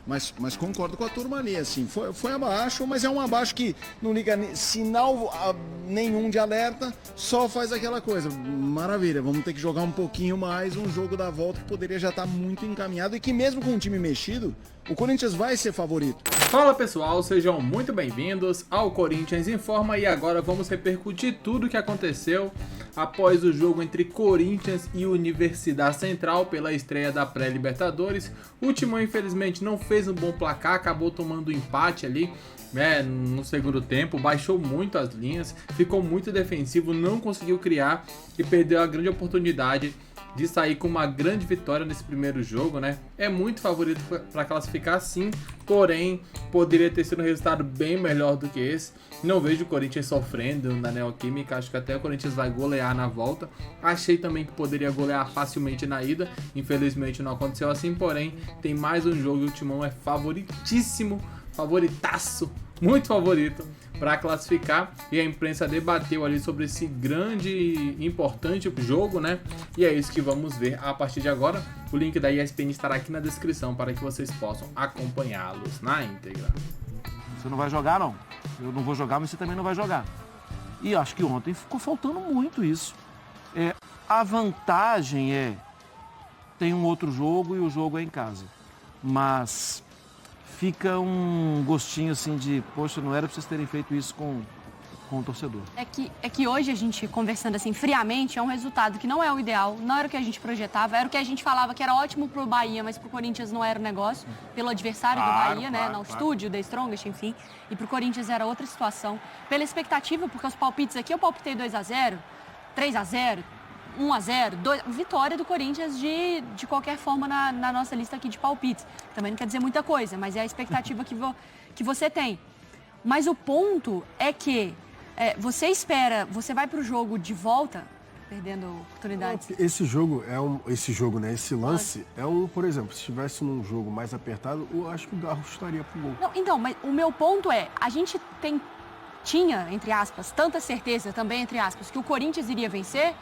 Mas concordo com a turma ali, assim, foi abaixo, mas é um abaixo que não liga sinal nenhum de alerta, só faz aquela coisa. Maravilha, vamos ter que jogar um pouquinho mais, um jogo da volta que poderia já estar muito encaminhado e que mesmo com um time mexido, o Corinthians vai ser favorito. Fala pessoal, sejam muito bem-vindos ao Corinthians Informa e agora vamos repercutir tudo o que aconteceu após o jogo entre Corinthians e Universidade Central pela estreia da pré-Libertadores. O Timão infelizmente não fez um bom placar, acabou tomando empate ali no segundo tempo, baixou muito as linhas, ficou muito defensivo, não conseguiu criar e perdeu a grande oportunidade de sair com uma grande vitória nesse primeiro jogo, né? É muito favorito para classificar sim, porém poderia ter sido um resultado bem melhor do que esse. Não vejo o Corinthians sofrendo na Neoquímica, acho que até o Corinthians vai golear na volta. Achei também que poderia golear facilmente na ida, infelizmente não aconteceu assim, porém tem mais um jogo e o Timão é favoritíssimo, favoritaço, muito favorito para classificar, e a imprensa debateu ali sobre esse grande e importante jogo, né? E é isso que vamos ver a partir de agora. O link da ESPN estará aqui na descrição para que vocês possam acompanhá-los na íntegra. Você não vai jogar, não. Eu não vou jogar, mas você também não vai jogar. E acho que ontem ficou faltando muito isso. A vantagem tem um outro jogo e o jogo é em casa. Mas fica um gostinho assim de, poxa, não era pra vocês terem feito isso com o torcedor. É que hoje a gente, conversando assim friamente, é um resultado que não é o ideal, não era o que a gente projetava, era o que a gente falava que era ótimo pro Bahia, mas pro Corinthians não era o negócio, pelo adversário do Bahia, né, no estúdio, da Strongest, enfim, e pro Corinthians era outra situação. Pela expectativa, porque os palpites aqui, eu palpitei 2-0, 3-0, 1-0, vitória do Corinthians de qualquer forma na nossa lista aqui de palpites. Também não quer dizer muita coisa, mas é a expectativa que você tem. Mas o ponto é que você vai para o jogo de volta, perdendo oportunidades. Esse jogo, né? Esse lance por exemplo, se estivesse num jogo mais apertado, eu acho que o Garro estaria pro gol. Não, então, mas o meu ponto é, a gente tinha, entre aspas, tanta certeza também, entre aspas, que o Corinthians iria vencer,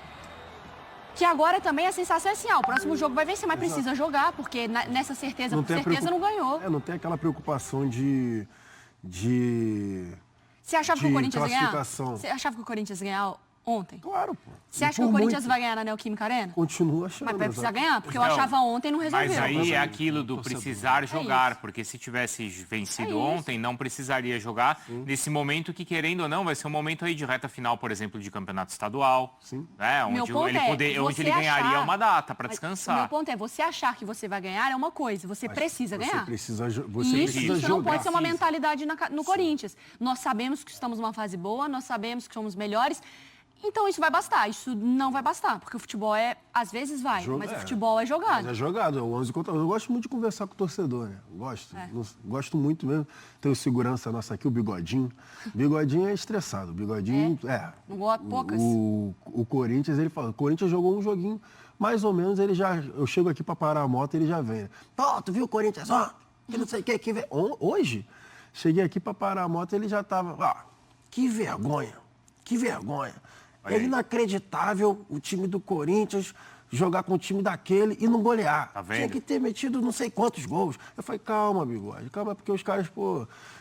que agora também a sensação é assim, o próximo jogo vai vencer, mas precisa jogar, porque nessa certeza, por certeza, não ganhou. Não tem aquela preocupação de Você achava que o Corinthians ia ganhar? classificação. Você achava que o Corinthians ia ganhar ontem? Claro, pô. Você acha que o Corinthians vai ganhar na Neoquímica Arena? Continua achando. Mas vai precisar ganhar, porque eu achava ontem e não resolveu. Mas aí é aquilo do precisar jogar, porque se tivesse vencido ontem, não precisaria jogar. Sim. Nesse momento que, querendo ou não, vai ser um momento aí de reta final, por exemplo, de campeonato estadual. Sim. Né, onde ele ganharia uma data para descansar. O meu ponto é, você achar que você vai ganhar é uma coisa, você precisa ganhar. Isso não pode ser uma mentalidade no Corinthians. Nós sabemos que estamos numa fase boa, nós sabemos que somos melhores. Então isso vai bastar, isso não vai bastar, porque o futebol às vezes vai, mas o futebol é jogado. Mas é jogado, é 11 contra 11. Eu gosto muito de conversar com o torcedor, né? Gosto muito mesmo. Tem o segurança nossa aqui, o Bigodinho. O Bigodinho é estressado, o Bigodinho Não gosta poucas. O Corinthians, ele fala, o Corinthians jogou um joguinho, mais ou menos, eu chego aqui pra parar a moto e ele já vem. Tu viu o Corinthians, que não sei o que vem. Hoje, cheguei aqui pra parar a moto e ele já tava, que vergonha. É inacreditável o time do Corinthians jogar com o time daquele e não golear. Tá vendo? Tinha que ter metido não sei quantos gols. Eu falei, calma, Bigode, calma, porque os caras,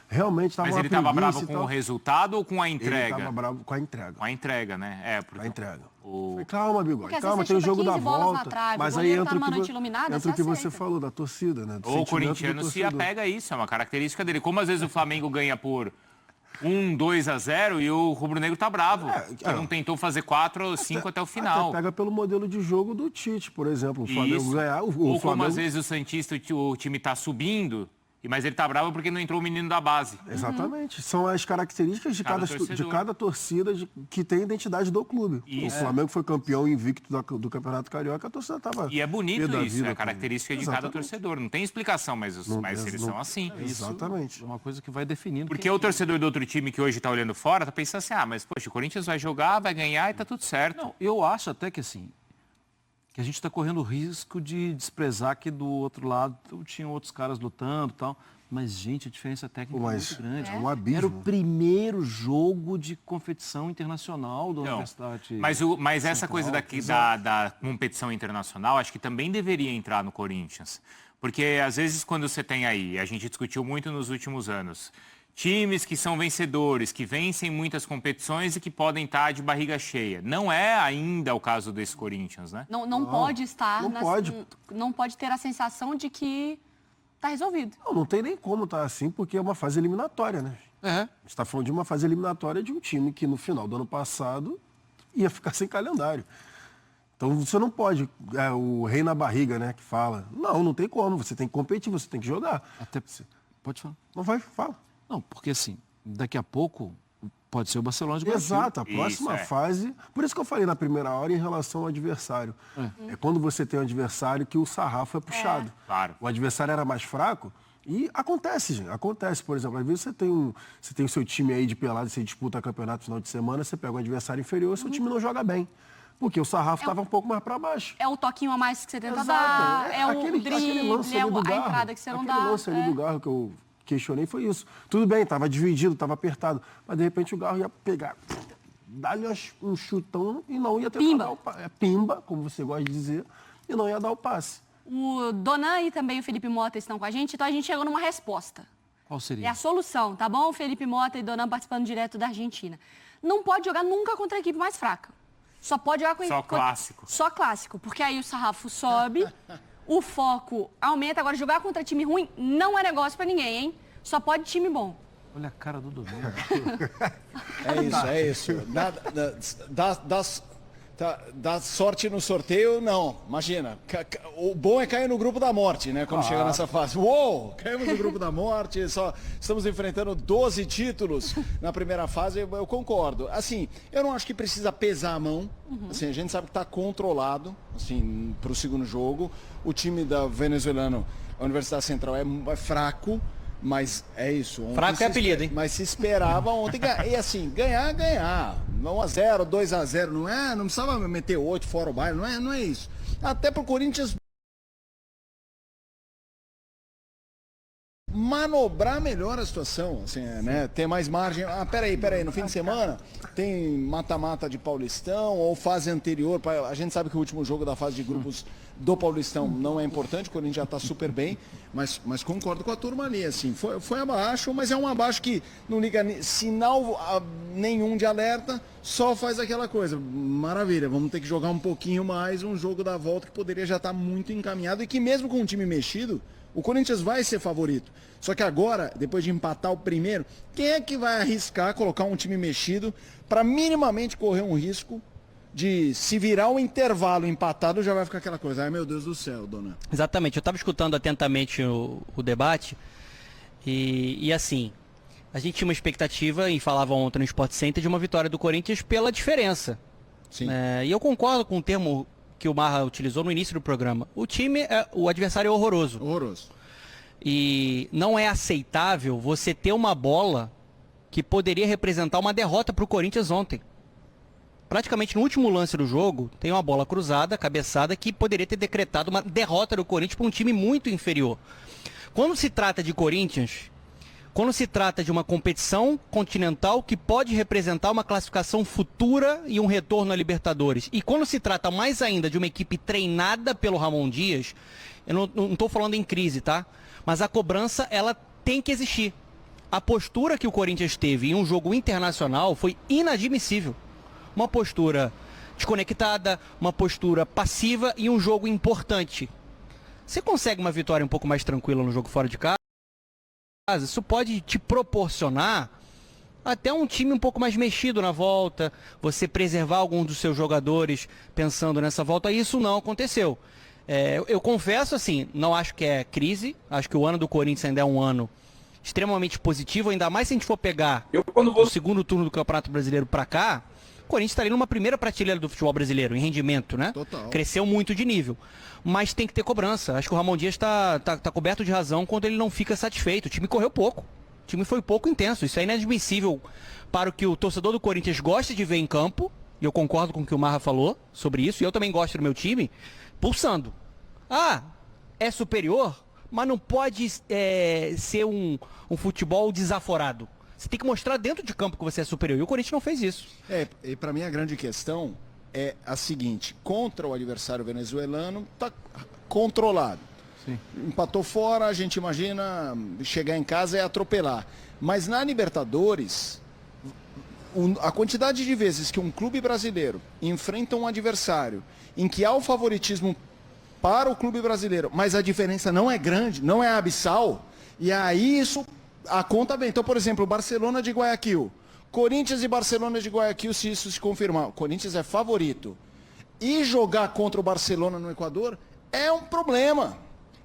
realmente estavam. Mas ele estava bravo com o resultado ou com a entrega? Ele estava bravo com a entrega. Com a entrega, né? Com a entrega. Falei, calma, Bigode, calma, tem tem o jogo da volta. Trave, mas aí entra o que você falou, da torcida, né? O corintiano se apega a isso, é uma característica dele. Como às vezes o Flamengo ganha por 2-0 e o rubro-negro tá bravo. Que não tentou fazer 4 ou 5 até o final. Pega pelo modelo de jogo do Tite, por exemplo. O Flamengo ganhar. Ou Flamengo... como às vezes o Santista, o time tá subindo, mas ele tá bravo porque não entrou o menino da base. Exatamente. São as características de cada torcida que tem a identidade do clube. Isso. O Flamengo foi campeão invicto do Campeonato Carioca, a torcida tava... E é bonito isso, é a característica de cada torcedor. Não tem explicação, mas eles são assim. Exatamente. É uma coisa que vai definindo. Porque o torcedor do outro time que hoje tá olhando fora, tá pensando assim, mas poxa, o Corinthians vai jogar, vai ganhar e tá tudo certo. Não, eu acho até que assim, que a gente está correndo o risco de desprezar que do outro lado tinham outros caras lutando e tal. Mas, gente, a diferença técnica é muito grande. É um abismo. Era o primeiro jogo de competição internacional da Universidade. Mas essa coisa da competição internacional, acho que também deveria entrar no Corinthians. Porque às vezes quando você tem aí, a gente discutiu muito nos últimos anos, times que são vencedores, que vencem muitas competições e que podem estar de barriga cheia. Não é ainda o caso desse Corinthians, né? Não pode estar... não pode. Não pode ter a sensação de que está resolvido. Não tem nem como estar assim, porque é uma fase eliminatória, né? A gente está falando de uma fase eliminatória de um time que no final do ano passado ia ficar sem calendário. Então você não pode, o rei na barriga, né, que fala. Não tem como, você tem que competir, você tem que jogar. Até pode falar. Não vai, fala. Não, porque assim, daqui a pouco pode ser o Barcelona de Guayaquil. Exato, a próxima fase. Por isso que eu falei na primeira hora em relação ao adversário. É quando você tem um adversário que o sarrafo é puxado. Claro. O adversário era mais fraco. E acontece, gente. Acontece, por exemplo, às vezes você tem o seu time aí de pelado, você disputa campeonato no final de semana, você pega um adversário inferior, seu time não joga bem. Porque o sarrafo estava um pouco mais para baixo. É o toquinho a mais que você tenta Exato. dar, é o aquele drible, lance ali do a Garro, entrada que você não dá. Aquele lance ali do Garro que eu questionei foi isso. Tudo bem, estava dividido, estava apertado, mas de repente o Garro ia pegar, dar-lhe um chutão e não ia tentar dar o passe. Pimba, como você gosta de dizer, e não ia dar o passe. O Donan e também o Felipe Mota estão com a gente, então a gente chegou numa resposta. Qual seria? É a solução, tá bom? Felipe Mota e Donan participando direto da Argentina. Não pode jogar nunca contra a equipe mais fraca. Só pode jogar com... Só clássico. Só clássico, porque aí o sarrafo sobe, o foco aumenta. Agora, jogar contra time ruim não é negócio pra ninguém, hein? Só pode time bom. Olha a cara do Domingo. É isso. Dá sorte no sorteio, não. Imagina, o bom é cair no grupo da morte, né? Quando chega nessa fase. Uou, caímos no grupo da morte, só estamos enfrentando 12 títulos na primeira fase, eu concordo. Assim, eu não acho que precisa pesar a mão. Assim, a gente sabe que está controlado, assim, para o segundo jogo. O time da venezuelano, a Universidade Central, é fraco. Mas é isso. Fraco é apelido, hein? Mas se esperava ontem. E assim, ganhar. 1-0, 2-0, não precisava meter 8 fora o baile, não é isso. Até pro Corinthians manobrar melhor a situação, assim, né? Ter mais margem. Peraí, no fim de semana tem mata-mata de Paulistão ou fase anterior. A gente sabe que o último jogo da fase de grupos do Paulistão não é importante, o Corinthians já está super bem, mas concordo com a turma ali, assim, foi abaixo, mas é um abaixo que não liga sinal nenhum de alerta, só faz aquela coisa, maravilha, vamos ter que jogar um pouquinho mais, um jogo da volta que poderia já estar muito encaminhado e que mesmo com um time mexido, o Corinthians vai ser favorito. Só que agora, depois de empatar o primeiro, quem é que vai arriscar colocar um time mexido para minimamente correr um risco de se virar o intervalo empatado, já vai ficar aquela coisa. Ai, meu Deus do céu, dona. Exatamente. Eu estava escutando atentamente o debate e assim, a gente tinha uma expectativa, e falava ontem no Sport Center, de uma vitória do Corinthians pela diferença. Sim. E eu concordo com o termo que o Marra utilizou no início do programa. O adversário é horroroso. Horroroso. E não é aceitável você ter uma bola que poderia representar uma derrota para o Corinthians ontem. Praticamente no último lance do jogo, tem uma bola cruzada, cabeçada, que poderia ter decretado uma derrota do Corinthians para um time muito inferior. Quando se trata de Corinthians, quando se trata de uma competição continental que pode representar uma classificação futura e um retorno à Libertadores, e quando se trata mais ainda de uma equipe treinada pelo Ramon Dias, eu não estou falando em crise, tá? Mas a cobrança, ela tem que existir. A postura que o Corinthians teve em um jogo internacional foi inadmissível. Uma postura desconectada, uma postura passiva e um jogo importante. Você consegue uma vitória um pouco mais tranquila no jogo fora de casa, isso pode te proporcionar até um time um pouco mais mexido na volta, você preservar alguns dos seus jogadores pensando nessa volta, e isso não aconteceu. Eu confesso, assim, não acho que é crise, acho que o ano do Corinthians ainda é um ano extremamente positivo, ainda mais se a gente for pegar o segundo turno do Campeonato Brasileiro para cá, o Corinthians estaria numa primeira prateleira do futebol brasileiro, em rendimento, né? Total. Cresceu muito de nível. Mas tem que ter cobrança. Acho que o Ramon Dias está coberto de razão quando ele não fica satisfeito. O time correu pouco. O time foi pouco intenso. Isso é inadmissível para o que o torcedor do Corinthians gosta de ver em campo. E eu concordo com o que o Marra falou sobre isso. E eu também gosto do meu time pulsando. É superior, mas não pode ser um futebol desaforado. Você tem que mostrar dentro de campo que você é superior. E o Corinthians não fez isso. E para mim a grande questão é a seguinte: contra o adversário venezuelano, tá controlado. Empatou fora, a gente imagina chegar em casa e atropelar. Mas na Libertadores, a quantidade de vezes que um clube brasileiro enfrenta um adversário em que há o favoritismo para o clube brasileiro, mas a diferença não é grande, não é abissal, e aí isso a conta bem. Então, por exemplo, o Barcelona de Guayaquil, Corinthians e Barcelona de Guayaquil, se isso se confirmar, o Corinthians é favorito. E jogar contra o Barcelona no Equador é um problema,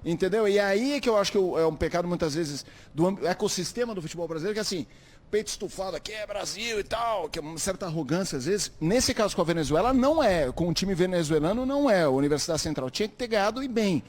entendeu? E aí é que eu acho que é um pecado muitas vezes do ecossistema do futebol brasileiro, que assim, peito estufado aqui é Brasil e tal, que é uma certa arrogância às vezes. Nesse caso com a Venezuela não é, com o time venezuelano não é, a Universidade Central tinha que ter ganhado e bem.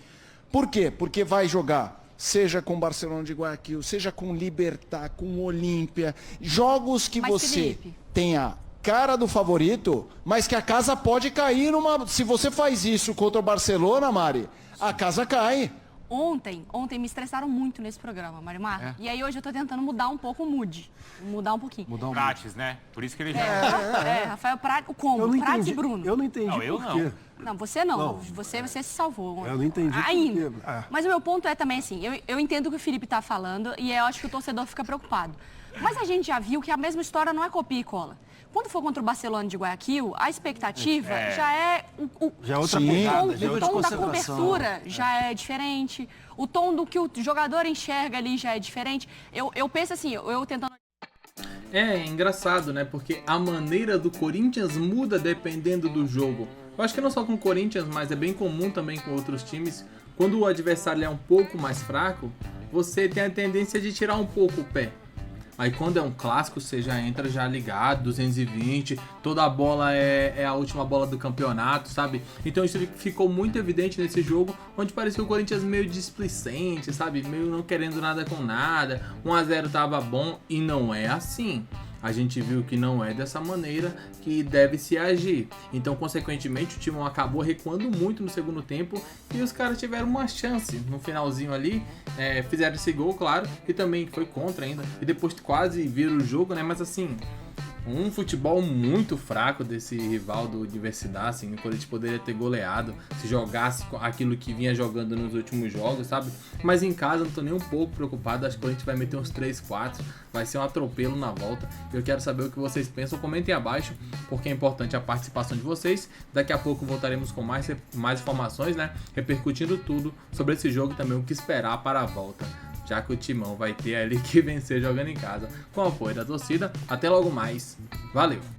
Por quê? Porque vai jogar seja com o Barcelona de Guayaquil, seja com o Libertad, com o Olímpia, jogos que você tem a cara do favorito, mas que a casa pode cair numa... Se você faz isso contra o Barcelona, Mari, a casa cai. Ontem me estressaram muito nesse programa, Marimar. E aí hoje eu tô tentando mudar um pouco o mood. Mudar um pouquinho. Prates, né? Por isso que ele já... Rafael Prates, o combo, Prates e Bruno. Eu não entendi por quê. Não, você não. Você se salvou. Eu não entendi ainda. Por quê. Mas o meu ponto é também assim, eu entendo o que o Felipe tá falando e eu acho que o torcedor fica preocupado. Mas a gente já viu que a mesma história não é copia e cola. Quando for contra o Barcelona de Guayaquil, a expectativa já é... Já é outra pegada. O tom da cobertura já é diferente. O tom do que o jogador enxerga ali já é diferente. Eu penso assim, eu tentando... É engraçado, né? Porque a maneira do Corinthians muda dependendo do jogo. Eu acho que não só com o Corinthians, mas é bem comum também com outros times. Quando o adversário é um pouco mais fraco, você tem a tendência de tirar um pouco o pé. Aí quando é um clássico, você já entra já ligado, 220, toda a bola é a última bola do campeonato, sabe? Então isso ficou muito evidente nesse jogo, onde parecia o Corinthians meio displicente, sabe? Meio não querendo nada com nada, 1-0 tava bom e não é assim. A gente viu que não é dessa maneira que deve se agir. Então, consequentemente, o time acabou recuando muito no segundo tempo e os caras tiveram uma chance no finalzinho ali. Fizeram esse gol, claro, que também foi contra ainda. E depois quase viram o jogo, né? Mas assim, um futebol muito fraco desse rival do Universidade, assim, o Corinthians poderia ter goleado se jogasse aquilo que vinha jogando nos últimos jogos, sabe? Mas em casa não tô nem um pouco preocupado, acho que o Corinthians vai meter uns 3-4, vai ser um atropelo na volta. Eu quero saber o que vocês pensam, comentem abaixo, porque é importante a participação de vocês. Daqui a pouco voltaremos com mais informações, né? Repercutindo tudo sobre esse jogo e também o que esperar para a volta, já que o Timão vai ter ali que vencer jogando em casa, com o apoio da torcida. Até logo mais. Valeu!